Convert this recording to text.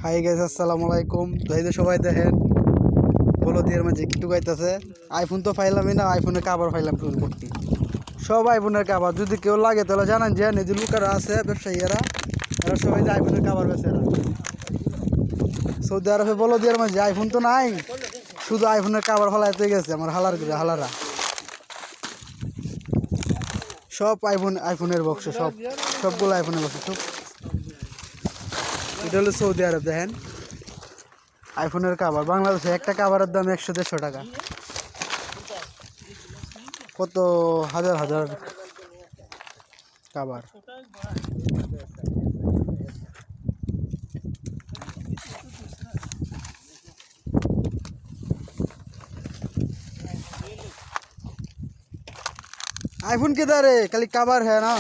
Hi guys, আসসালামু আলাইকুম। তো এই যে সবাই দেখেন বলদিয়ার মাঝে একটু গাইতেছে। আইফোন তো পাইলামই না, আইফোনের কাভার পাইলাম ফোন করতে। সব আইফোনের কাভার যদি কেউ লাগে তাহলে জানান যে এই যে লুকারা আছে ব্যবসায়ীরা, এরা সবাই যে আইফোনের কাভার বেচে। এরা সৌদি আরবে বলদিয়ার মাঝে আইফোন তো নাই, শুধু আইফোনের কাভার ফলাইতে গেছে আমার হালারা। সব আইফোনের বক্স, সবগুলো আইফোনের বক্স সব। এটা হলো সৌদি আরব। দেখেন আইফোনের কাভার বাংলাদেশে একটা কাভারের দাম 100-150 টাকা। কত হাজার হাজার কাভার। आईफोन किधर है? खाली कवर है ना।